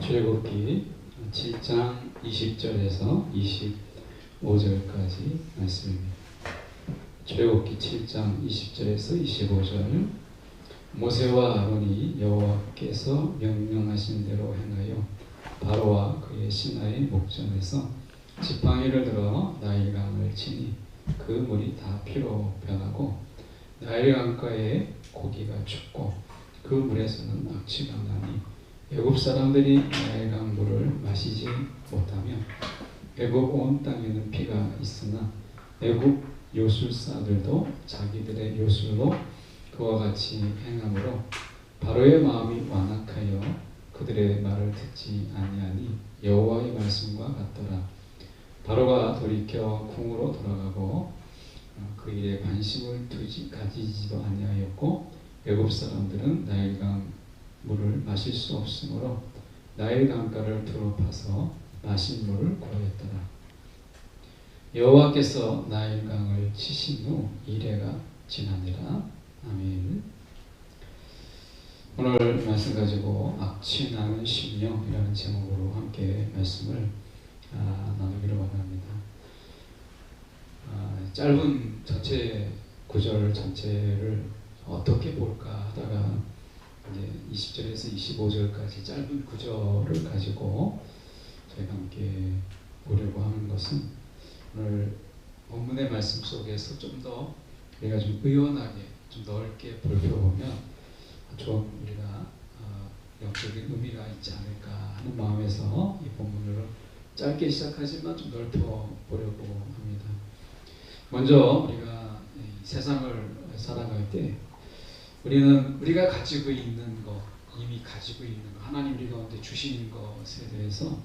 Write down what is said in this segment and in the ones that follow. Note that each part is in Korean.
출애굽기 7장 20절에서 25절까지 말씀입니다. 출애굽기 7장 20절에서 25절. 모세와 아론이 여호와께서 명령하신 대로 행하여 바로와 그의 신하의 목전에서 지팡이를 들어 나일강을 치니 그 물이 다 피로 변하고 나일강가에 고기가 죽고 그 물에서는 악취가 나니 애굽 사람들이 나일강 물을 마시지 못하며 애굽 온 땅에는 피가 있으나 애굽 요술사들도 자기들의 요술로 그와 같이 행함으로 바로의 마음이 완악하여 그들의 말을 듣지 아니하니 여호와의 말씀과 같더라. 바로가 돌이켜 궁으로 돌아가고 그 일에 관심을 가지지도 아니하였고 애굽 사람들은 나일강 물을 마실 수 없으므로 나일강가를 두루 파서 마실 물을 구하였더라. 여호와께서 나일강을 치신 후 이래가 지나니라. 아멘. 오늘 말씀 가지고 악취 나는 심령이라는 제목으로 함께 말씀을 나누기로 원합니다. 짧은 전체 구절 전체를 어떻게 볼까 하다가 이제 20절에서 25절까지 짧은 구절을 가지고 저희가 함께 보려고 하는 것은 오늘 본문의 말씀 속에서 좀 더 우리가 좀 의원하게 좀 넓게 살펴보면 좀 우리가 영적인 의미가 있지 않을까 하는 마음에서 이 본문을 짧게 시작하지만 좀 넓혀 보려고 합니다. 먼저 우리가 세상을 살아갈 때 우리가 가지고 있는 것, 이미 가지고 있는 것, 하나님 우리 가운데 주신 것에 대해서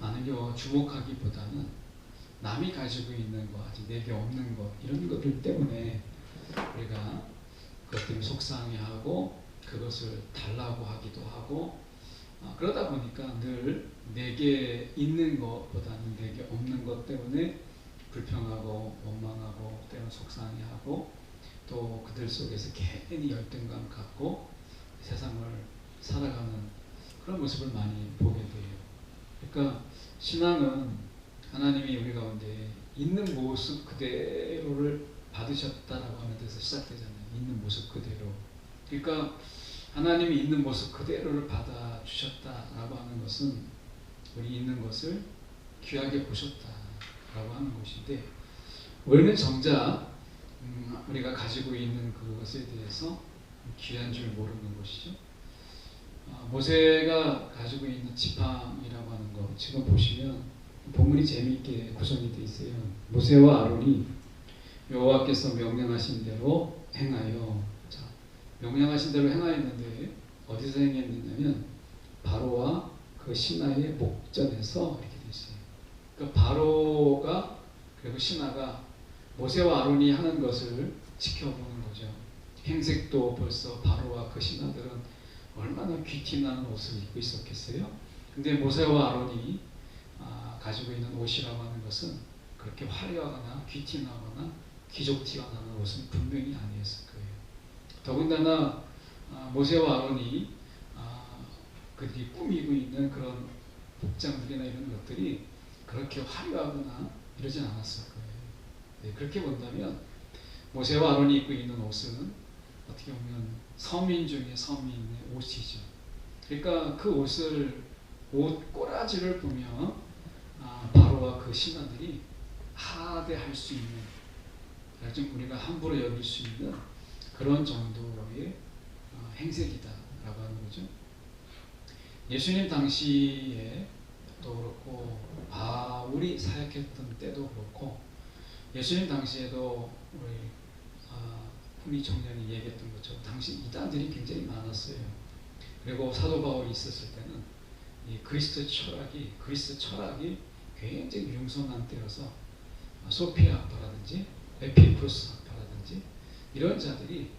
많은 경우 주목하기보다는 남이 가지고 있는 것, 아직 내게 없는 것, 이런 것들 때문에 우리가 그것 때문에 속상해하고 그것을 달라고 하기도 하고 그러다 보니까 늘 내게 있는 것보다는 내게 없는 것 때문에 불평하고 원망하고 때로는 속상해하고 또 그들 속에서 괜히 열등감 갖고 세상을 살아가는 그런 모습을 많이 보게 돼요. 그러니까 신앙은 하나님이 우리 가운데 있는 모습 그대로를 받으셨다라고 하는 데서 시작되잖아요. 있는 모습 그대로. 그러니까 하나님이 있는 모습 그대로를 받아주셨다라고 하는 것은 우리 있는 것을 귀하게 보셨다라고 하는 것인데 우리는 정작 우리가 가지고 있는 그것에 대해서 귀한 줄 모르는 것이죠. 모세가 가지고 있는 지팡이라고 하는 것 지금 보시면 본문이 재미있게 구성이 되어 있어요. 모세와 아론이 여호와께서 명령하신 대로 행하여 명령하신 대로 행하였는데 어디서 행했느냐면 바로와 그 신하의 목전에서 이렇게 되어 있어요. 그러니까 바로가 그리고 신하가 모세와 아론이 하는 것을 지켜보는 거죠. 행색도 벌써 바로와 그 신하들은 얼마나 귀티나는 옷을 입고 있었겠어요. 근데 모세와 아론이 가지고 있는 옷이라고 하는 것은 그렇게 화려하거나 귀티나거나 귀족티가 나는 옷은 분명히 아니었을 거예요. 더군다나 모세와 아론이 그들이 꾸미고 있는 그런 복장들이나 이런 것들이 그렇게 화려하거나 이러진 않았을 거예요. 네, 그렇게 본다면 모세와 아론이 입고 있는 옷은 어떻게 보면 서민 중에 서민의 옷이죠. 그러니까 그 옷 꼬라지를 보면 바로와 그 신하들이 하대할 수 있는, 좀 우리가 함부로 여길 수 있는 그런 정도의 행색이다라고 하는 거죠. 예수님 당시에 또 그렇고 바울이 사역했던 때도 그렇고 예수님 당시에도 우리 훈이 청년이 얘기했던 것처럼 당시 이단들이 굉장히 많았어요. 그리고 사도 바울이 있었을 때는 이 그리스도 철학이 굉장히 융성한 때여서 소피아 학파라든지 에피쿠로스 학파라든지 이런 자들이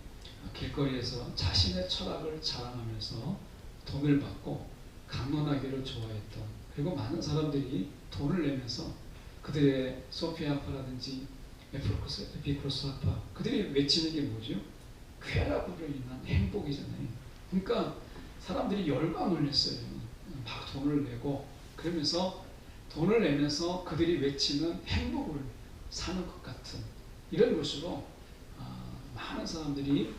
길거리에서 자신의 철학을 자랑하면서 돈을 받고 강론하기를 좋아했던, 그리고 많은 사람들이 돈을 내면서 그들의 소피아 학파라든지 에피쿠로스 학파 그들이 외치는 게 뭐죠? 쾌락으로 인한 행복이잖아요. 그러니까 사람들이 열광을 했어요. 막 돈을 내고 그러면서 돈을 내면서 그들이 외치는 행복을 사는 것 같은 이런 것으로 많은 사람들이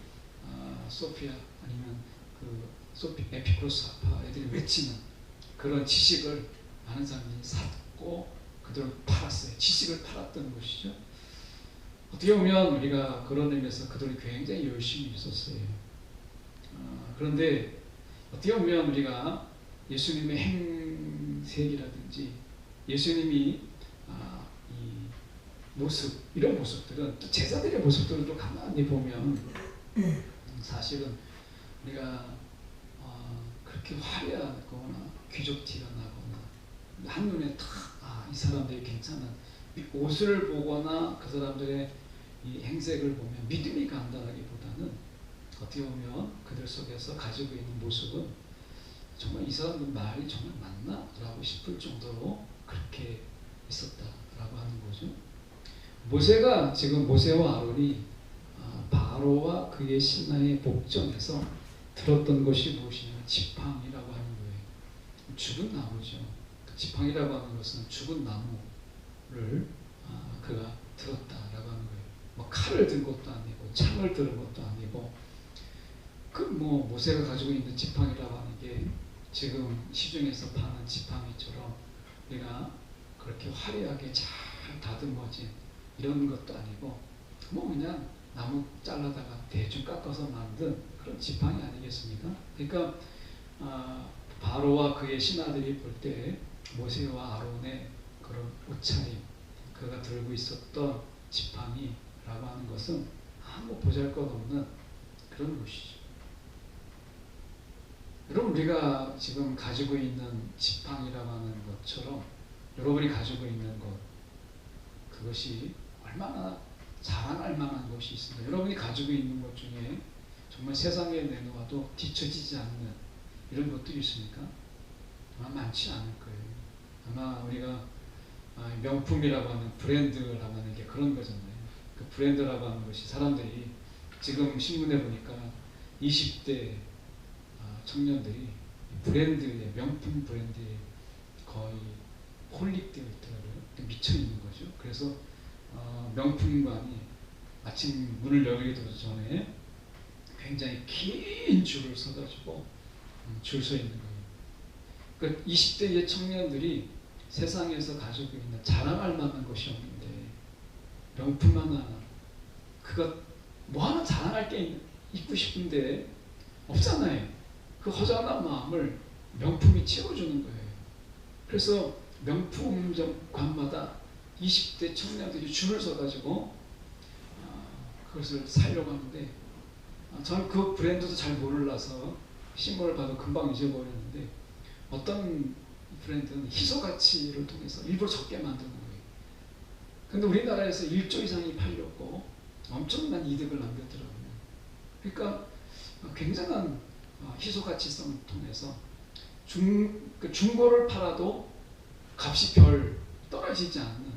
소피아 아니면 그 소피 에피쿠로스 아파 애들이 외치는 그런 지식을 많은 사람들이 샀고 그들을 팔았어요. 지식을 팔았던 것이죠. 어떻게 보면 우리가 그런 의미에서 그들이 굉장히 열심히 있었어요. 그런데 어떻게 보면 우리가 예수님의 행색이라든지 예수님이 이 모습 이런 모습들은 또 제자들의 모습들을 또 가만히 보면 사실은 우리가 그렇게 화려하거나 귀족 티가 나거나 한눈에 이 사람들이 괜찮은 옷을 보거나 그 사람들의 이 행색을 보면 믿음이 간다라기보다는 어떻게 보면 그들 속에서 가지고 있는 모습은 정말 이 사람들 말이 정말 맞나? 라고 싶을 정도로 그렇게 있었다라고 하는 거죠. 모세와 아론이 바로와 그의 신하의 복전에서 들었던 것이 무엇이냐? 지팡이라고 하는 거예요. 죽은 나무죠. 그 지팡이라고 하는 것은 죽은 나무를 그가 들었다라고 하는 거예요. 뭐 칼을 든 것도 아니고 창을 들은 것도 아니고 모세가 가지고 있는 지팡이라고 하는 게 지금 시중에서 파는 지팡이처럼 우리가 그렇게 화려하게 잘 다듬어진 이런 것도 아니고 그냥 나무 잘라다가 대충 깎아서 만든 그런 지팡이 아니겠습니까? 그러니까 바로와 그의 신하들이 볼 때 모세와 아론의 그런 옷차림 그가 들고 있었던 지팡이라고 하는 것은 아무 보잘것없는 그런 것이죠. 여러분 우리가 지금 가지고 있는 지팡이라고 하는 것처럼 여러분이 가지고 있는 것 그것이 얼마나 자랑할 만한 것이 있습니다. 여러분이 가지고 있는 것 중에 정말 세상에 내놓아도 뒤처지지 않는 이런 것들이 있습니까? 아마 많지 않을 거예요. 아마 우리가 명품이라고 하는 브랜드라고 하는 게 그런 거잖아요. 그 브랜드라고 하는 것이 사람들이 지금 신문에 보니까 20대 청년들이 브랜드에 명품 브랜드에 거의 홀릭되어 있더라고요. 미쳐 있는 거죠. 그래서 명품관이 아침 문을 열기도 전에 굉장히 긴 줄을 서가지고 줄 서 있는 거예요. 그러니까 20대의 청년들이 세상에서 가지고 있는 자랑할 만한 것이 없는데 명품 하나 그거 뭐 하나 자랑할 게 있고 싶은데 없잖아요. 그 허전한 마음을 명품이 채워주는 거예요. 그래서 명품관마다 20대 청년들이 줄을 서가지고 그것을 사려고 하는데 저는 그 브랜드도 잘 몰라서 신문을 봐도 금방 잊어버렸는데 어떤 브랜드는 희소가치를 통해서 일부러 적게 만드는 거예요. 근데 우리나라에서 1조 이상이 팔렸고 엄청난 이득을 남겼더라고요. 그러니까 굉장한 희소가치성을 통해서 중고를 팔아도 값이 별 떨어지지 않는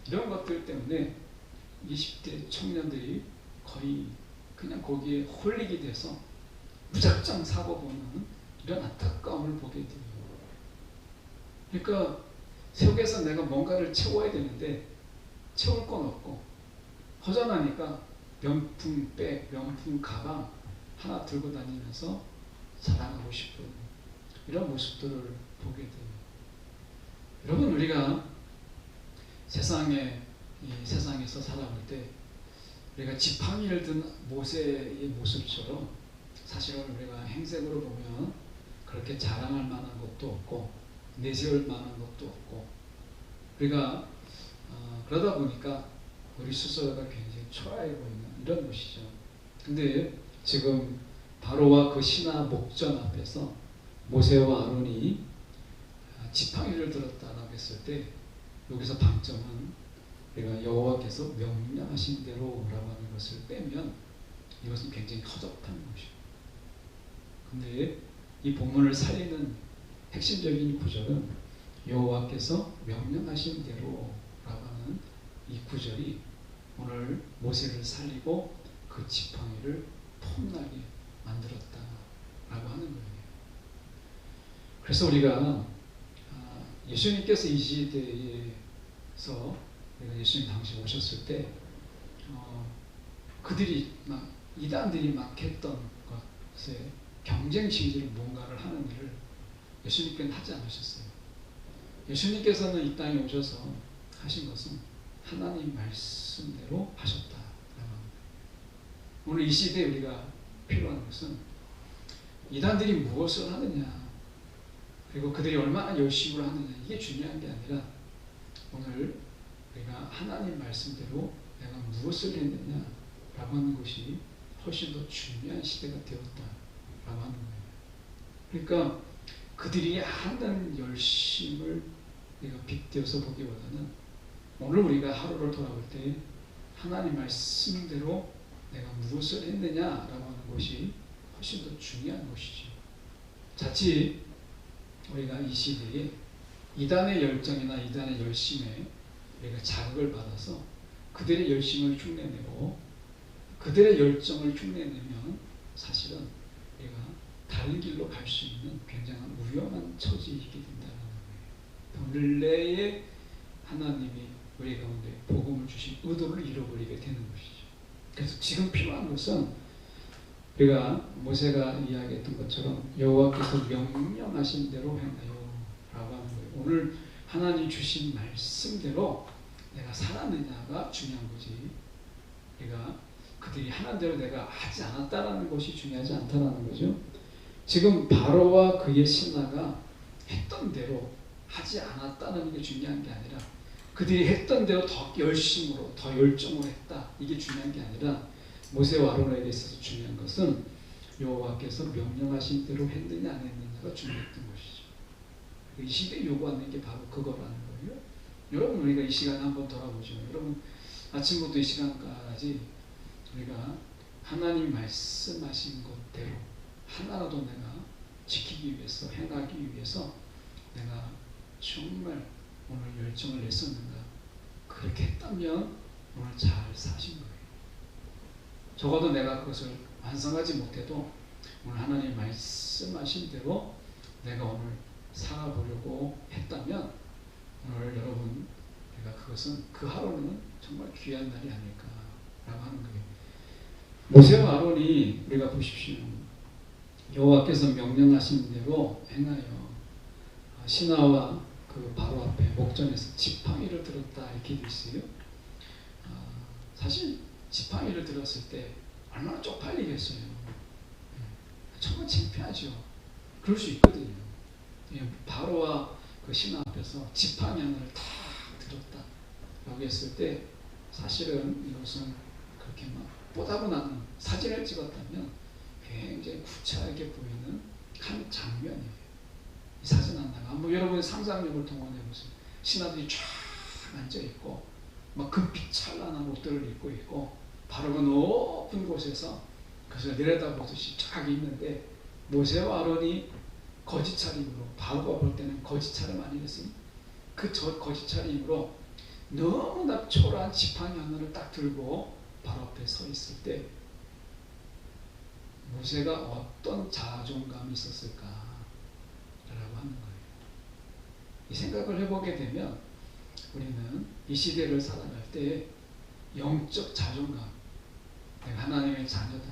이런 것들 때문에 20대 청년들이 거의 그냥 거기에 홀리게 돼서 무작정 사고 보는 이런 안타까움을 보게 돼요. 그러니까 속에서 내가 뭔가를 채워야 되는데 채울 건 없고 허전하니까 명품 백, 명품 가방 하나 들고 다니면서 자랑하고 싶은 이런 모습들을 보게 돼요. 여러분 우리가 세상에서 살아올 때 우리가 지팡이를 든 모세의 모습처럼 사실은 우리가 행색으로 보면 그렇게 자랑할 만한 것도 없고 내세울 만한 것도 없고 우리가 그러다 보니까 우리 스스로가 굉장히 초라해 보이는 이런 것이죠. 근데 지금 바로와 그 신하 목전 앞에서 모세와 아론이 지팡이를 들었다라고 했을 때 여기서 방점은 우리가 여호와께서 명령하신 대로라고 하는 것을 빼면 이것은 굉장히 허접한 것이고 근데 이 본문을 살리는 핵심적인 구절은 여호와께서 명령하신 대로라고 하는 이 구절이 오늘 모세를 살리고 그 지팡이를 폼나게 만들었다라고 하는 거예요. 그래서 우리가 예수님께서 이 시대에서 예수님 당시 오셨을 때 그들이 막 이단들이 막 했던 것에 경쟁 심리로 뭔가를 하는 일을 예수님께는 하지 않으셨어요. 예수님께서는 이 땅에 오셔서 하신 것은 하나님 말씀대로 하셨다. 오늘 이 시대에 우리가 필요한 것은 이단들이 무엇을 하느냐, 그리고 그들이 얼마나 열심히 하느냐, 이게 중요한 게 아니라 오늘 우리가 하나님 말씀대로 내가 무엇을 했느냐 라고 하는 것이 훨씬 더 중요한 시대가 되었다라고 하는 거예요. 그러니까 그들이 하는 열심을 우리가 빗대어서 보기보다는 오늘 우리가 하루를 돌아볼 때 하나님 말씀대로 내가 무엇을 했느냐라고 하는 것이 훨씬 더 중요한 것이죠. 자칫 우리가 이 시대에 이단의 열정이나 이단의 열심에 우리가 자극을 받아서 그들의 열심을 흉내내고 그들의 열정을 흉내내면 사실은 우리가 다른 길로 갈 수 있는 굉장한 위험한 처지에 있게 된다는 거예요. 본래의 하나님이 우리 가운데 복음을 주신 의도를 잃어버리게 되는 것이죠. 그래서 지금 필요한 것은 우리가 모세가 이야기했던 것처럼 여호와께서 명령하신 대로 행하여 라고 하는 거예요. 오늘 하나님 주신 말씀대로 내가 살았느냐가 중요한 거지. 우리가 그들이 하는 대로 내가 하지 않았다라는 것이 중요하지 않다라는 거죠. 지금 바로와 그의 신하가 했던 대로 하지 않았다는 게 중요한 게 아니라 그들이 했던 대로 더 열심으로 더 열정으로 했다, 이게 중요한 게 아니라 모세와 아론에게 있어서 중요한 것은 여호와께서 명령하신 대로 했느냐 안 했느냐가 중요했던 것이죠. 이 시대에 요구하는 게 바로 그거라는 거예요. 여러분, 우리가 이 시간에 한번 돌아보죠. 여러분, 아침부터 이 시간까지 우리가 하나님 말씀하신 것대로 하나라도 내가 지키기 위해서, 행하기 위해서 내가 정말 오늘 열정을 냈었는가? 그렇게 했다면 오늘 잘 사신 거예요. 적어도 내가 그것을 완성하지 못해도 오늘 하나님 말씀하신 대로 내가 오늘 살아보려고 했다면 오늘 여러분, 내가 그것은 그 하루는 정말 귀한 날이 아닐까라고 하는 거예요. 모세와 아론이 우리가 보십시오. 여호와께서 명령하신 대로 행하여 신하와 그 바로 앞에 목전에서 지팡이를 들었다, 이렇게 돼 있어요. 사실 지팡이를 들었을 때 얼마나 쪽팔리겠어요. 정말 창피하죠. 그럴 수 있거든요. 바로와 그 신하 앞에서 지팡이 하나를 탁 들었다 라고 했을 때 사실은 이것은 그렇게 막 뽀다고 나는 사진을 찍었다면 굉장히 구차하게 보이는 한 장면이에요. 이 사진 하나가 한번 여러분의 상상력을 동원해 보세요. 신하들이 쫙 앉아 있고 막 금빛 찬란한 옷들을 입고 있고 바로 그 높은 곳에서 그래서 내려다보듯이 쫙 있는데 모세와 아론이 거짓 차림으로, 바로가 볼 때는 거짓 차림 아니겠습니까? 그 거짓 차림으로 너무나 초라한 지팡이 하나를 딱 들고 바로 앞에 서 있을 때 모세가 어떤 자존감이 있었을까 라고 하는 거예요. 이 생각을 해보게 되면 우리는 이 시대를 살아갈 때 영적 자존감, 내가 하나님의 자녀다,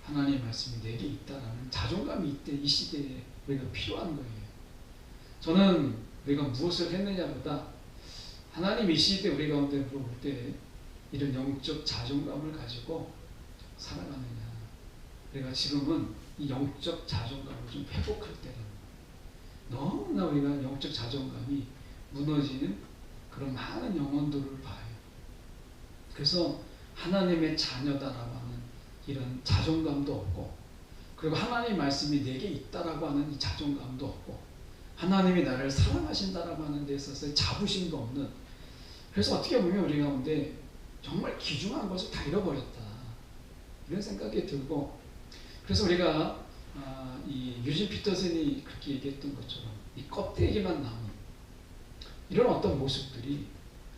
하나님의 말씀이 내게 있다라는 자존감이 이때 이 시대에 우리가 필요한 거예요. 저는 우리가 무엇을 했느냐보다 하나님 이 시대 우리 가운데 물어볼 때 이런 영적 자존감을 가지고 살아가느냐. 우리가 지금은 이 영적 자존감을 좀 회복할 때는 너무나 우리가 영적 자존감이 무너지는 그런 많은 영혼들을 봐요. 그래서 하나님의 자녀다라고 하는 이런 자존감도 없고, 그리고 하나님의 말씀이 내게 있다라고 하는 이 자존감도 없고, 하나님이 나를 사랑하신다라고 하는 데 있어서 자부심도 없는, 그래서 어떻게 보면 우리 가운데 정말 귀중한 것을 다 잃어버렸다, 이런 생각이 들고, 그래서 우리가 이 유진 피터슨이 그렇게 얘기했던 것처럼 이 껍데기만 남은 이런 어떤 모습들이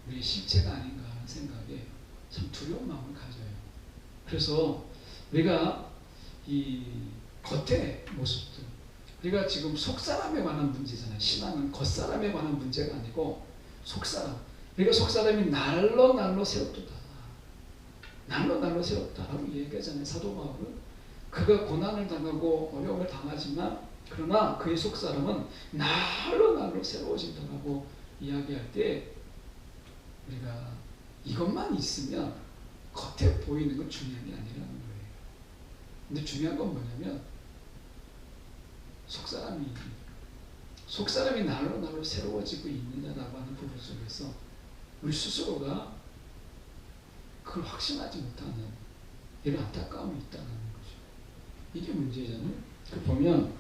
우리의 실체가 아닌가 하는 생각에 참 두려운 마음을 가져요. 그래서 우리가 이 겉의 모습들, 우리가 지금 속사람에 관한 문제잖아요. 신앙은 겉사람에 관한 문제가 아니고 속사람. 그러니까 속사람이 날로 날로 새롭다. 날로 날로 새롭다라고 얘기하잖아요. 사도 바울은. 그가 고난을 당하고 어려움을 당하지만 그러나 그의 속사람은 날로 날로 새로워진다고 이야기할 때 우리가 이것만 있으면 겉에 보이는 건 중요한 게 아니라는 거예요. 근데 중요한 건 뭐냐면 속사람이 날로 날로 새로워지고 있느냐라고 하는 부분 속에서 우리 스스로가 그걸 확신하지 못하는 이런 안타까움이 있다는 거죠. 이게 문제잖아요. 그 보면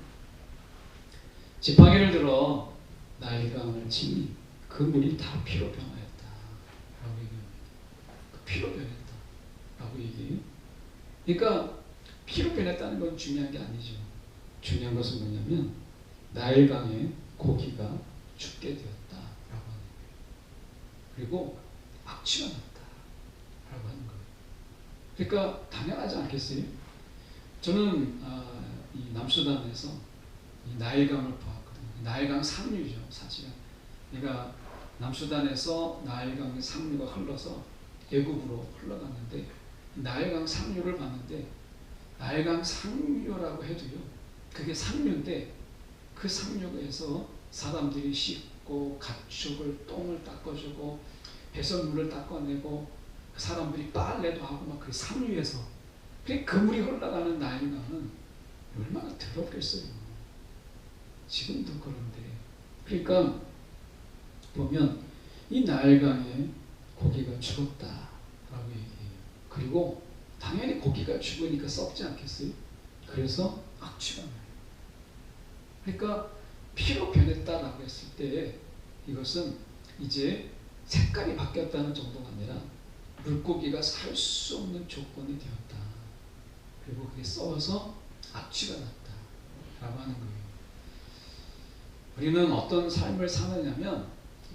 지팡이를 들어 나일강을 치니 그 물이 다 피로 변하였다 라고 얘기합니다. 그 피로 변했다 라고 얘기해요. 그러니까 피로 변했다는 건 중요한 게 아니죠. 중요한 것은 뭐냐면 나일강의 고기가 죽게 되었다 라고 하는 거예요. 그리고 악취가 났다 라고 하는 거예요. 그러니까 당연하지 않겠어요? 저는 이 남수단에서 이 나일강을 보았거든요. 나일강 상류죠, 사실은. 그러니까 남수단에서 나일강의 상류가 흘러서 애굽으로 흘러갔는데 나일강 상류를 봤는데 나일강 상류라고 해도요, 그게 상류인데 그 상류에서 사람들이 씻고 가축을 똥을 닦아주고 배설물을 닦아내고 사람들이 빨래도 하고 막 그 상류에서 그 물이 흘러가는 나일강은 얼마나 더럽겠어요. 지금도 그런데. 그러니까 보면 이 나일강에 고기가 죽었다라고 얘기해요. 그리고 당연히 고기가 죽으니까 썩지 않겠어요? 그래서 악취가 나요. 그러니까 피로 변했다라고 했을 때 이것은 이제 색깔이 바뀌었다는 정도가 아니라 물고기가 살 수 없는 조건이 되었다. 그리고 그게 썩어서 악취가 났다라고 하는 거예요. 우리는 어떤 삶을 사느냐면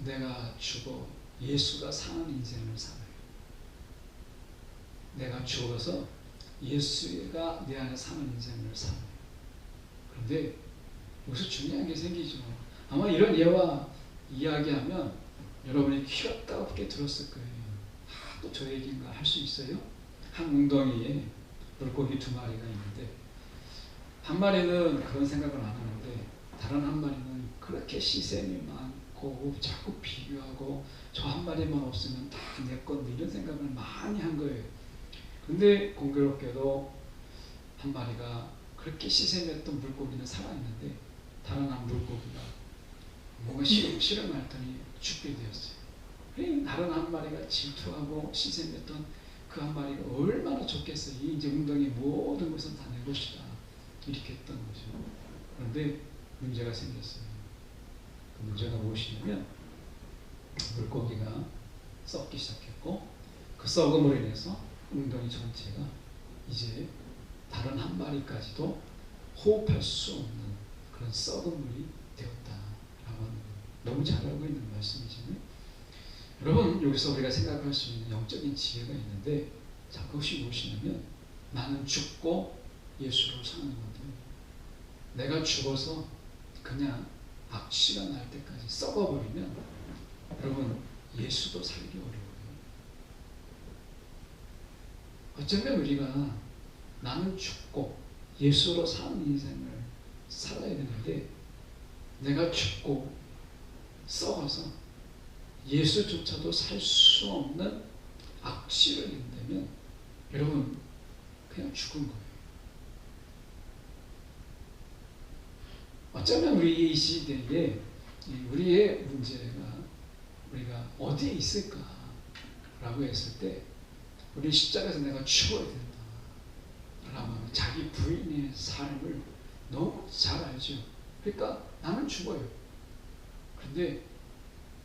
내가 죽어 예수가 사는 인생을 살아요. 내가 죽어서 예수가 내 안에 사는 인생을 살아요. 그런데 여기서 중요한 게 생기죠. 아마 이런 예와 이야기하면 여러분이 귀가 따갑게 들었을 거예요. 또 저 얘기인가 할 수 있어요? 한 웅덩이에 물고기 2마리가 있는데 한 마리는 그런 생각을 안 하는데 다른 한 마리는 그렇게 시샘이 많고 자꾸 비교하고 저 한 마리만 없으면 다 내 건데 이런 생각을 많이 한 거예요. 근데 공교롭게도 한 마리가 그렇게 시샘했던 물고기는 살아있는데 다른 한 물고기가 뭔가 실험했더니 죽게 되었어요. 다른 한 마리가 질투하고 시샘했던 그 한 마리가 얼마나 좋겠어요. 이제 웅덩이 모든 것은 다 내 것이다. 이렇게 했던 거죠. 그런데 문제가 생겼어요. 그 문제가 무엇이냐면 물고기가 썩기 시작했고 그 썩음으로 인해서 웅덩이 전체가 이제 다른 한 마리까지도 호흡할 수 없는 그런 썩은 물이 되었다라고 하는 거예요. 너무 잘 알고 있는 말씀이잖아요. 여러분 여기서 우리가 생각할 수 있는 영적인 지혜가 있는데 자, 그것이 무엇이냐면 나는 죽고 예수로 사는 건데 내가 죽어서 그냥 악취가 날 때까지 썩어버리면 여러분 예수도 살기 어려워요. 어쩌면 우리가 나는 죽고 예수로 사는 인생을 살아야 되는데 내가 죽고 썩어서 예수조차도 살 수 없는 악취를 낸다면 여러분 그냥 죽은 거예요. 어쩌면 우리 이 시대에 우리의 문제가 우리가 어디에 있을까라고 했을 때 우리 십자가에서 내가 죽어야 된다 라면 자기 부인의 삶을 너무 잘 알죠. 그러니까 나는 죽어요. 그런데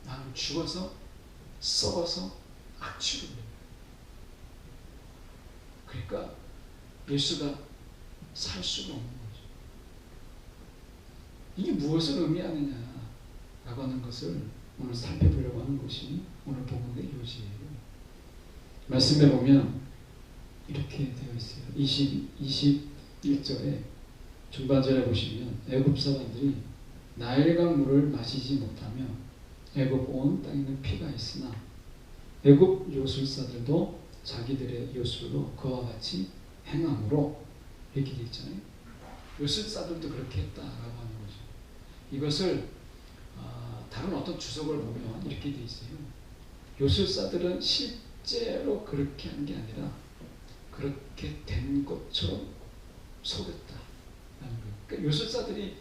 나는 죽어서 썩어서 악취를 내요. 그러니까 예수가 살 수가 없는 거죠. 이게 무엇을 의미하느냐라고 하는 것을 오늘 살펴보려고 하는 것이 오늘 본문의 요지예요. 말씀에 보면 이렇게 되어 있어요. 21절에 중반절에 보시면 애굽 사람들이 나일강 물을 마시지 못하며 애굽 온 땅에는 피가 있으나 애굽 요술사들도 자기들의 요술로 그와 같이 행함으로 이렇게 되어 있잖아요. 요술사들도 그렇게 했다라고 하는 거죠. 이것을 다른 어떤 주석을 보면 이렇게 되어 있어요. 요술사들은 실제로 그렇게 한 게 아니라 그렇게 된 것처럼 속였다. 그러니까 요술사들이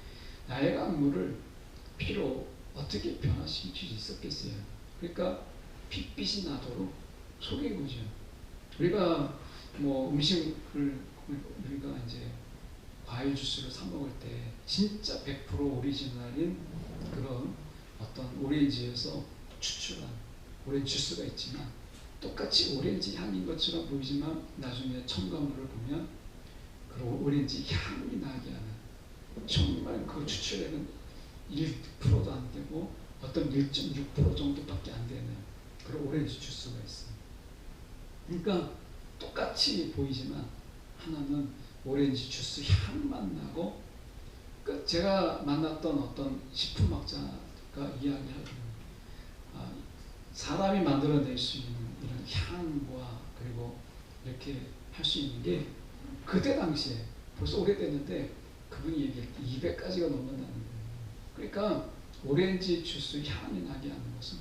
나일강 물을 피로 어떻게 변화시킬 수 있었겠어요. 그러니까 핏빛이 나도록 속인 거죠. 우리가 뭐 음식을 우리가 이제 과일 주스를 사 먹을 때 진짜 100% 오리지널인 그런 어떤 오렌지에서 추출한 오렌지 주스가 있지만 똑같이 오렌지 향인 것처럼 보이지만 나중에 첨가물을 보면 그 오렌지 향이 나게 하는 정말 그 추출액은 1%도 안 되고 어떤 1.6% 정도밖에 안 되는 그런 오렌지 주스가 있어요. 그러니까 똑같이 보이지만 하나는 오렌지 주스 향만 나고 제가 만났던 어떤 식품학자가 이야기하기는 사람이 만들어낼 수 있는 이런 향과 그리고 이렇게 할 수 있는 게 그때 당시에 벌써 오래됐는데 그분이 얘기할 때 200가지가 넘는다는 거예요. 그러니까 오렌지 주스 향이 나게 하는 것은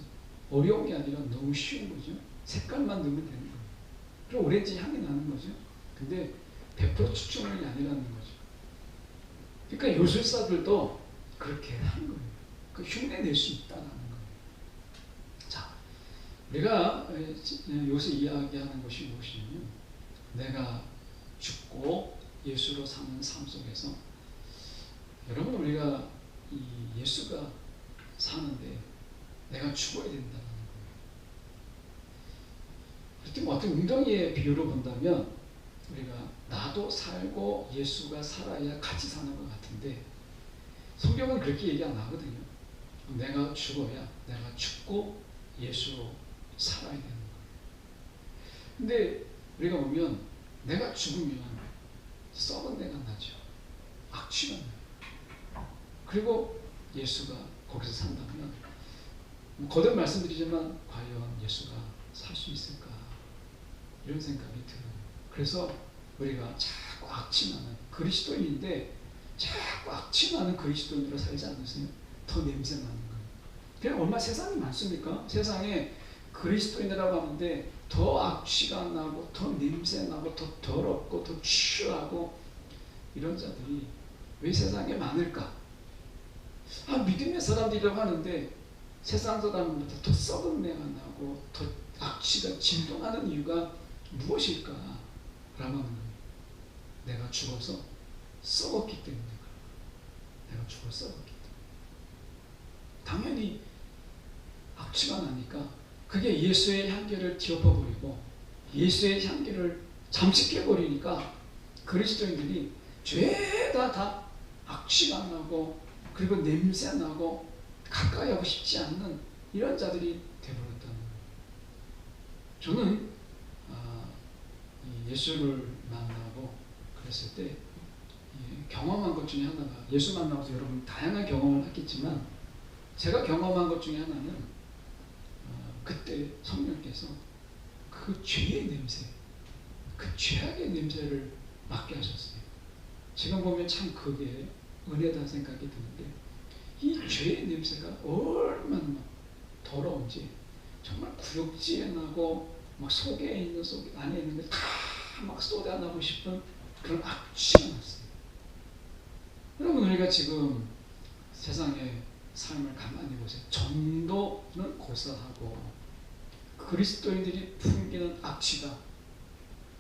어려운 게 아니라 너무 쉬운 거죠. 색깔만 넣으면 되는 거예요. 그럼 오렌지 향이 나는 거죠. 근데 100% 추출물이 아니라는 거죠. 그러니까 요술사들도 그렇게 하는 거예요. 그 흉내낼 수 있다는 거예요. 자, 우리가 요새 이야기하는 것이 무엇이냐면 내가 죽고 예수로 사는 삶 속에서 여러분 우리가 이 예수가 사는데 내가 죽어야 된다는 거예요. 그때 뭐 어떤 웅덩이의 비유로 본다면 우리가 나도 살고 예수가 살아야 같이 사는 것 같은데 성경은 그렇게 얘기 안 하거든요. 내가 죽어야 내가 죽고 예수로 살아야 되는 거예요. 근데 우리가 보면 내가 죽으면 썩은 내가 나죠. 악취가 나요. 그리고 예수가 거기서 산다면 거듭 말씀드리지만 과연 예수가 살 수 있을까 이런 생각이 들어요. 그래서 우리가 자꾸 악취나는 그리스도인인데 자꾸 악취나는 그리스도인으로 살지 않으세요? 더 냄새나는 거예요. 그냥 얼마나 세상이 많습니까? 세상에 그리스도인이라고 하는데 더 악취가 나고 더 냄새나고 더 더럽고 더 취하고 이런 자들이 왜 세상에 많을까? 믿음의 사람들이라고 하는데 세상 사람보다 더 썩은 내가 나고 더 악취가 진동하는 이유가 무엇일까? 라는 거예요. 내가 죽어서 썩었기 때문에 내가 죽어서 썩었기 때문에 당연히 악취가 나니까 그게 예수의 향기를 뒤엎어버리고 예수의 향기를 잠식해버리니까 그리스도인들이 죄다 다 악취가 나고 그리고 냄새 나고 가까이 하고 싶지 않는 이런 자들이 되어버렸다는 거예요. 저는 예수를 만나고 그랬을 때 경험한 것 중에 하나가 예수 만나고서 여러분 다양한 경험을 했겠지만 제가 경험한 것 중에 하나는 그때 성령께서 그 죄의 냄새, 그 죄악의 냄새를 맡게 하셨어요. 지금 보면 참 그게 은혜다 생각이 드는데 이 죄의 냄새가 얼마나 더러운지 정말 구역지에 나고 막 속에 있는 안에 있는 게 다 막 쏟아내고 싶은 그런 악취가 났어요. 여러분 우리가 지금 세상의 삶을 가만히 보세요. 전도는 고사하고 그리스도인들이 풍기는 악취가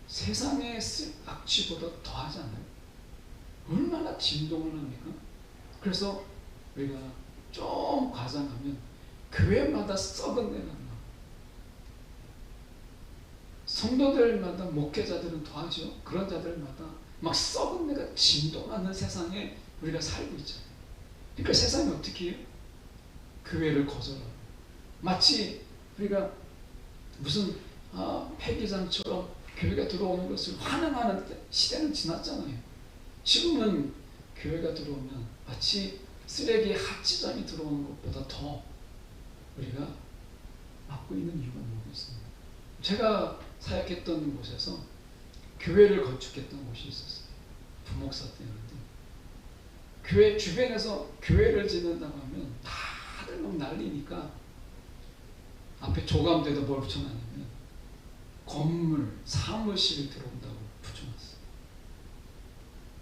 세상의 악취보다 더하지 않나요? 얼마나 진동을 합니까? 그래서 우리가 좀 과장하면 교회마다 썩은 내가 나. 성도들마다 목회자들은 더하죠. 그런 자들마다 막 썩은 내가 진동하는 세상에 우리가 살고 있잖아요. 그러니까 세상이 어떻게 해요? 교회를 거절하고 마치 우리가 무슨 폐기장처럼 교회가 들어오는 것을 환영하는 시대는 지났잖아요. 지금은 교회가 들어오면 마치 쓰레기 합치장이 들어오는 것보다 더 우리가 맡고 있는 이유가 뭐가 있습니다. 제가 사역했던 곳에서 교회를 건축했던 곳이 있었어요. 부목사 때였는데 교회 주변에서 교회를 짓는다고 하면 다들 막 난리니까 앞에 조감대도 뭘 붙여놨냐면 건물, 사무실 들어온다고 붙여놨어요.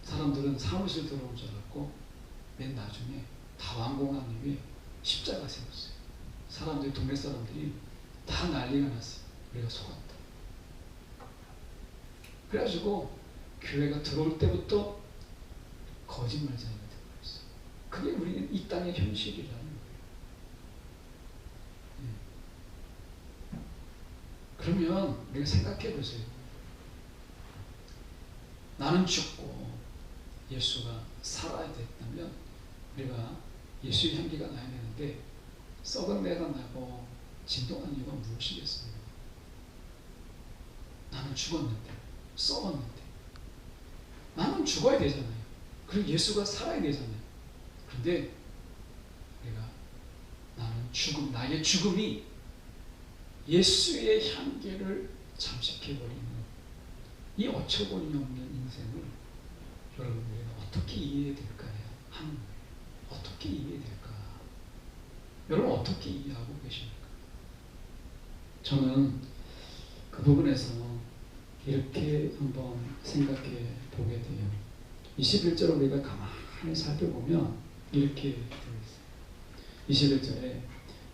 사람들은 사무실 들어온 줄 알았고 맨 나중에 다 완공한 이후에 십자가 세웠어요. 사람들이, 동네 사람들이 다 난리가 났어요. 우리가 속았다. 그래가지고 교회가 들어올 때부터 거짓말쟁이가 되어버렸어요. 그게 우리는 이 땅의 현실이라는 거예요. 그러면 우리가 생각해 보세요. 나는 죽고 예수가 살아야 됐다면 우리가 예수의 향기가 나야 되는데 썩은 내가 나고 진동한 이유가 무엇이겠습니까? 나는 죽었는데, 썩었는데, 나는 죽어야 되잖아요. 그리고 예수가 살아야 되잖아요. 그런데 우리가 나는 나의 죽음이 예수의 향기를 잠식해버리는 이 어처구니 없는 인생을 여러분 우리가 어떻게 이해해야 될까요? 어떻게 이해될까? 여러분 어떻게 이해하고 계십니까? 저는 그 부분에서 이렇게 한번 생각해 보게 돼요. 21절을 우리가 가만히 살펴보면 이렇게 되어 있어요. 21절에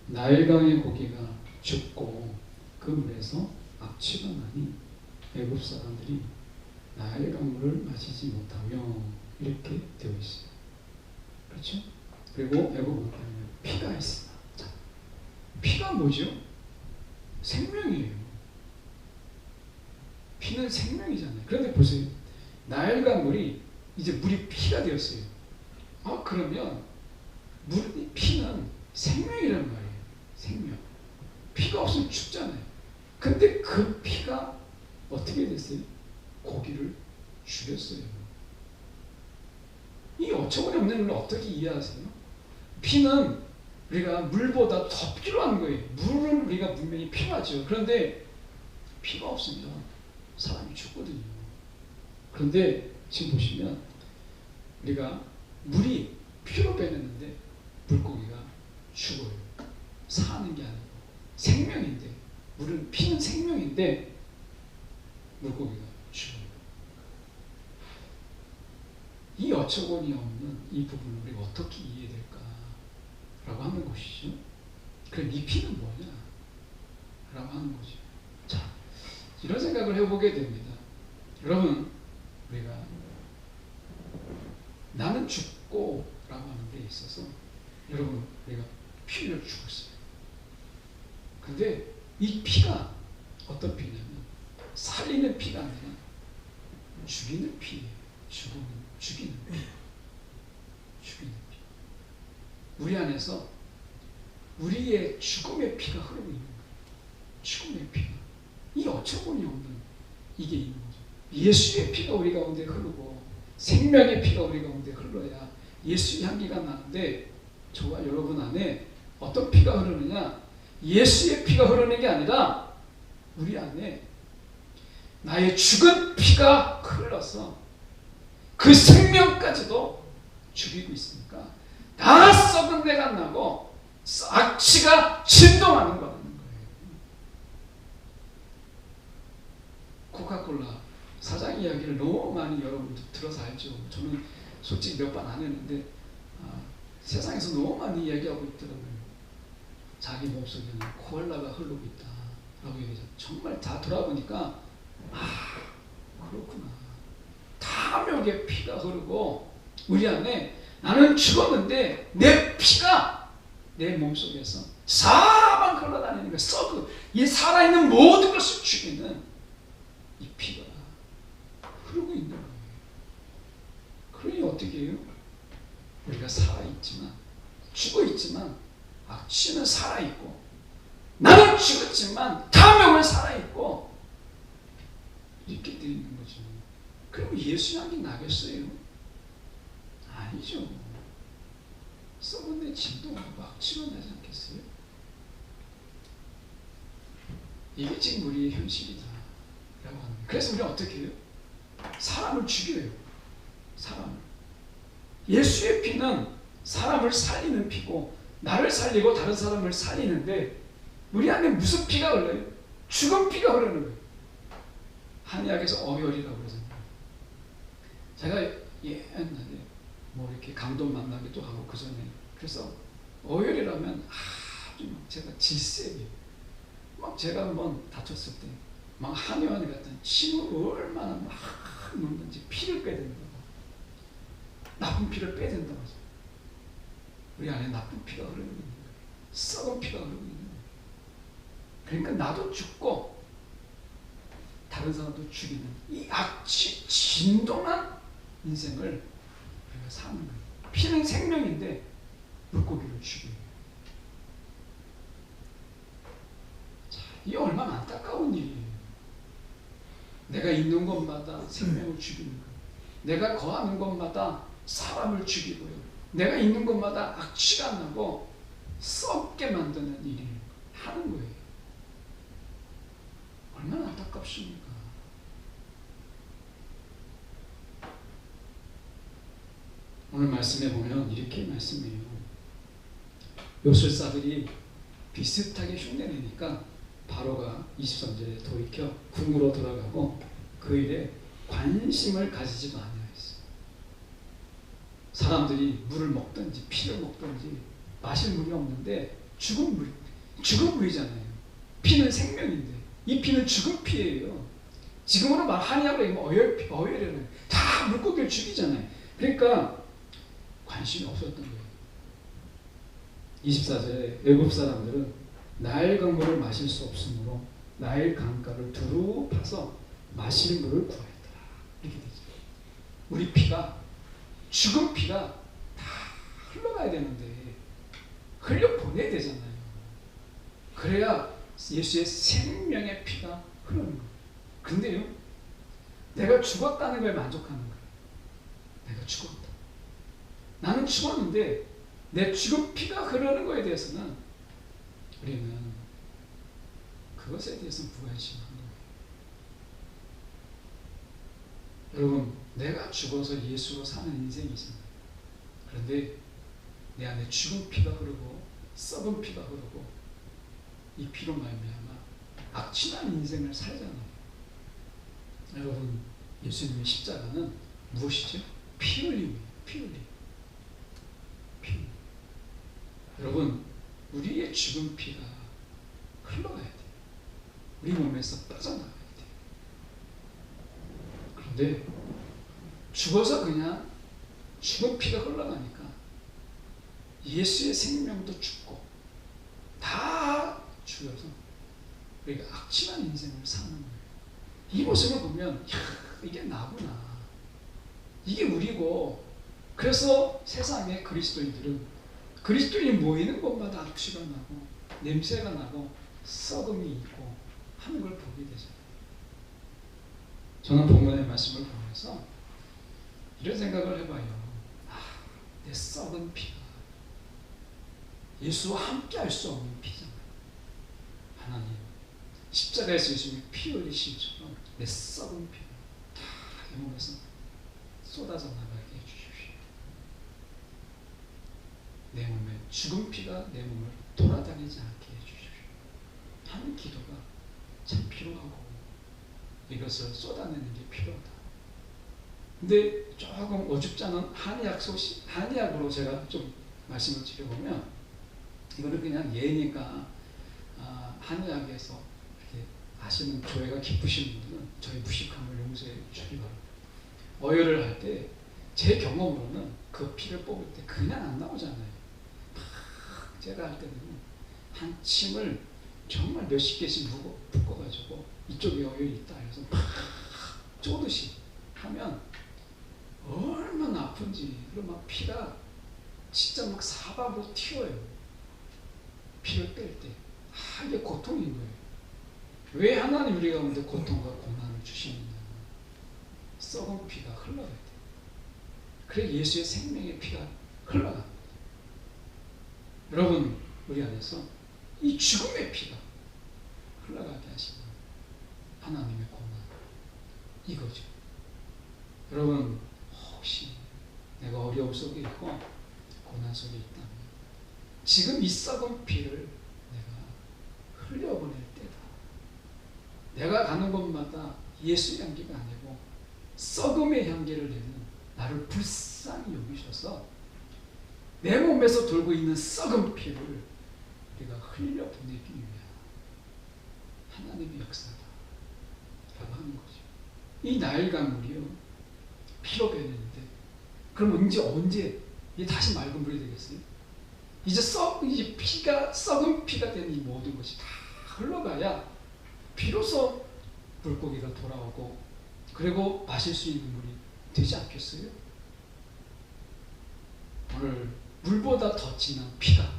나일강의 고기가 죽고 그 물에서 악취가 나니 애굽 사람들이 나일강물을 마시지 못하며 이렇게 되어 있어요. 그렇죠? 그리고 애굽은 피가 있습니다. 자, 피가 뭐죠? 생명이에요. 피는 생명이잖아요. 그런데 보세요. 나일강물이 이제 물이 피가 되었어요. 그러면 피는 생명이란 말이에요. 생명. 피가 없으면 죽잖아요. 근데 그 피가 어떻게 됐어요? 고기를 죽였어요. 이 어처구니 없는 걸 어떻게 이해하세요? 피는 우리가 물보다 더 필요한 거예요. 물은 우리가 분명히 필요하죠. 그런데 피가 없으면 사람이 죽거든요. 그런데 지금 보시면 우리가 물이 피로 빼냈는데 물고기가 죽어요. 사는 게 아니고 생명인데, 피는 생명인데 물고기가 죽어요. 이 어처구니 없는 이 부분을 우리가 어떻게 이해될까라고 하는 것이죠. 그럼 이 피는 뭐냐? 라고 하는 거죠. 자, 이런 생각을 해보게 됩니다. 여러분, 우리가 나는 죽고 라고 하는 데 있어서 여러분, 우리가 피를 죽었어요. 근데 이 피가 어떤 피냐면 살리는 피가 아니라 죽이는 피예요. 죽이는 피. 죽이는 피. 우리 안에서 우리의 죽음의 피가 흐르고 있는 거예요. 죽음의 피가. 이 어처구니 없는 이게 있는 거죠. 예수의 피가 우리 가운데 흐르고 생명의 피가 우리 가운데 흘러야 예수의 향기가 나는데 저와 여러분 안에 어떤 피가 흐르느냐? 예수의 피가 흐르는 게 아니라 우리 안에 나의 죽은 피가 흘러서 그 생명까지도 죽이고 있으니까 다 썩은 내가 나고 악취가 진동하는 거라는 거예요. 코카콜라 사장 이야기를 너무 많이 여러분들 들어서 알죠. 저는 솔직히 몇 번 안 했는데 세상에서 너무 많이 이야기하고 있더라고요. 자기 몸속에는 콜라가 흐르고 있다라고 얘기하죠. 정말 다 돌아보니까 그렇구나. 탐욕의 피가 흐르고 우리 안에 나는 죽었는데 내 피가 내 몸속에서 사방 흘러다니는 거 이 살아있는 모든 것을 죽이는 이 피가 흐르고 있는 거예요. 그러니 어떻게 해요? 우리가 살아있지만 죽어있지만 악취는 살아있고 나는 죽었지만 탐욕은 살아있고 이렇게 되어 있는 거죠. 그럼 예수 향기 나겠어요? 아니죠. 썩은 내 진동으로 막 치러나지 않겠어요? 이게 지금 우리의 현실이다 라고 하는 거예요. 그래서 우리는 어떻게 해요? 사람을 죽여요. 사람을. 예수의 피는 사람을 살리는 피고 나를 살리고 다른 사람을 살리는데 우리 안에 무슨 피가 흘러요? 죽은 피가 흐르는 거예요. 한의학에서 어혈이라고 그러잖아요. 제가 옛날에 뭐 이렇게 강도 만나기도 하고 그 전에 그래서 어혈이라면 아주 제가 질색이에요. 막 제가 한번 다쳤을 때 막 한의원에 갔더니 침을 얼마나 막 넣는지 피를 빼야 된다고. 나쁜 피를 빼야 된다고 하죠. 우리 안에 나쁜 피가 흐르고 있는 거예요. 썩은 피가 흐르고 있는 거예요. 그러니까 나도 죽고 다른 사람도 죽이는 이 악취 진동한 인생을 우리가 사는 거예요. 피는 생명인데 물고기를 죽여요. 자, 이게 얼마나 안타까운 일이에요. 내가 있는 곳마다 생명을 죽이는 거예요. 내가 거하는 곳마다 사람을 죽이고요. 내가 있는 곳마다 악취가 나고 썩게 만드는 일을 하는 거예요. 얼마나 안타깝습니까? 오늘 말씀에 보면 이렇게 말씀해요. 요술사들이 비슷하게 흉내내니까 바로가 23절에 돌이켜 궁으로 돌아가고 그 일에 관심을 가지지도 아니하였어요. 사람들이 물을 먹든지 피를 먹든지 마실 물이 없는데 죽은 물이잖아요. 피는 생명인데 이 피는 죽은 피예요. 지금으로 말 한의학으로 어혈이라는 다 물고기를 죽이잖아요. 그러니까 관심이 없었던 거예요. 24절에 애굽 사람들은 나일 강물을 마실 수 없으므로 나일 강가를 두루 파서 마실 물을 구하였더라. 이렇게 되죠. 우리 피가 죽은 피가 다 흘러가야 되는데 흘려 보내야 되잖아요. 그래야 예수의 생명의 피가 흐르는 거예요. 근데요, 내가 죽었다는 거에 만족하는 거예요. 내가 죽었다. 나는 죽었는데 내 죽은 피가 흐르는 거에 대해서는 우리는 그것에 대해서 무관심한 거예요. 여러분, 내가 죽어서 예수로 사는 인생이잖아요. 그런데 내 안에 죽은 피가 흐르고 썩은 피가 흐르고 이 피로 말미암아 악취난 인생을 살잖아요. 여러분, 예수님의 십자가는 무엇이죠? 피 흘림이에요. 피 흘림. 피. 여러분, 우리의 죽은 피가 흘러가야 돼요. 우리 몸에서 빠져나가야 돼요. 그런데 죽어서 그냥 죽은 피가 흘러가니까 예수의 생명도 죽고 다 죽여서 우리가 악취난 인생을 사는 거예요. 이 모습을 보면 이게 나구나. 이게 우리고 그래서 세상의 그리스도인들은 그리스도인이 모이는 곳마다 악취가 나고 냄새가 나고 썩음이 있고 하는 걸 보게 되잖아요. 저는 본문의 말씀을 보면서 이런 생각을 해봐요. 내 썩은 피가 예수와 함께 할 수 없는 피잖아요. 하나님, 십자가에서 예수님이 피 흘리심처럼 내 썩은 피가 다 이 몸에서 쏟아져 나가게 해주십시오. 내 몸에 죽은 피가 내 몸을 돌아다니지 않게 해주십시오 하는 기도가 참 필요하고 이것을 쏟아내는 게 필요하다. 근데 조금 어줍지 않은 한의학으로 제가 좀 말씀을 드려보면 이거는 그냥 예니까 한의학에서 이렇게 아시는 교회가 깊으신 분들은 저희 무식함을 용서해 주기 바랍니다. 어혈을 할 때 제 경험으로는 그 피를 뽑을 때 그냥 안 나오잖아요. 제가 할 때는 한 침을 정말 몇십 개씩 묶어가지고 이쪽에 어혈이 있다 해서 막 쪼듯이 하면 얼마나 아픈지. 그리고 막 피가 진짜 막 사방으로 튀어요. 피를 뺄 때. 이게 고통인 거예요. 왜 하나님 우리 가운데 고통과 고난을 주시느냐. 썩은 피가 흘러야 돼. 그래 예수의 생명의 피가 흘러갑니다. 여러분 우리 안에서 이 죽음의 피가 흘러가게 하시는 하나님의 고난 이거죠. 여러분 혹시 내가 어려움 속에 있고 고난 속에 있다면 지금 이 썩은 피를 내가 흘려보낼 때다. 내가 가는 곳마다 예수의 향기가 아니고 썩음의 향기를 내는 나를 불쌍히 여기셔서 내 몸에서 돌고 있는 썩은 피를 우리가 흘려보내기 위한 하나님의 역사다 라고 하는 거죠. 이 나일 강물이요 피로 변했는데 그럼 언제 이게 다시 맑은 물이 되겠어요? 이제 피가 썩은 피가 된 이 모든 것이 다 흘러가야 비로소 물고기가 돌아오고 그리고 마실 수 있는 물이 되지 않겠어요? 오늘 물보다 더 진한 피가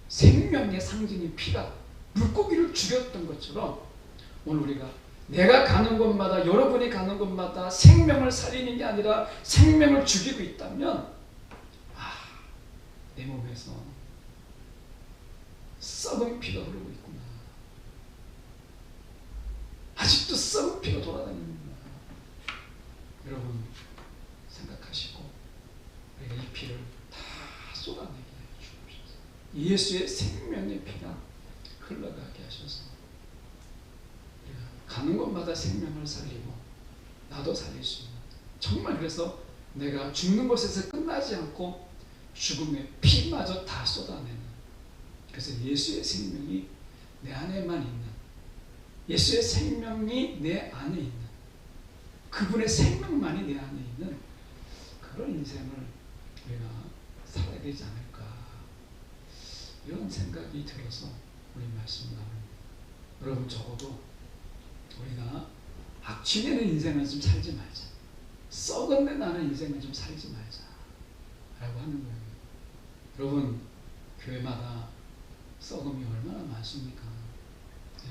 생명의 상징인 피가 물고기를 죽였던 것처럼 오늘 우리가 내가 가는 곳마다 여러분이 가는 곳마다 생명을 살리는 게 아니라 생명을 죽이고 있다면 내 몸에서 썩은 피가 흐르고 있구나. 아직도 썩은 피가 돌아다니는구나. 여러분 생각하시고 우리가 이 피를 다 쏟아내게 해주옵소서. 예수의 생명의 피가 흘러가게 하셔서 우리가 가는 곳마다 생명을 살리고 나도 살릴 수 있는 정말 그래서 내가 죽는 곳에서 끝나지 않고 죽음의 피마저 다 쏟아내는 그래서 예수의 생명이 내 안에만 있는 예수의 생명이 내 안에 있는 그분의 생명만이 내 안에 있는 그런 인생을 우리가 살아야 되지 않을까 이런 생각이 들어서 우리 말씀 나눕니다. 여러분 적어도 우리가 악취내는 인생을 좀 살지 말자. 썩은 나는 인생을 좀 살지 말자 라고 하는 거예요. 여러분 교회마다 썩음이 얼마나 많습니까? 네.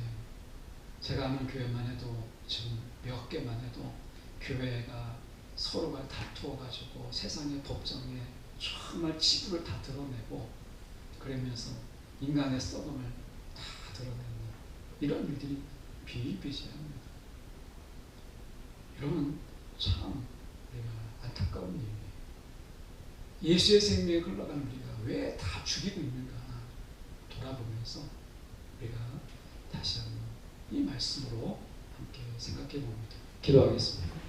제가 아는 교회만 해도 지금 몇 개만 해도 교회가 서로가 다투어가지고 세상의 법정에 정말 치부를 다 드러내고 그러면서 인간의 썩음을 다 드러내는 이런 일들이 비일비재합니다. 여러분 참 우리가 안타까운 일이에요. 예수의 생명이 흘러가는 우리가 왜 다 죽이고 있는가 돌아보면서 우리가 다시 한번 이 말씀으로 함께 생각해 봅니다. 기도하겠습니다.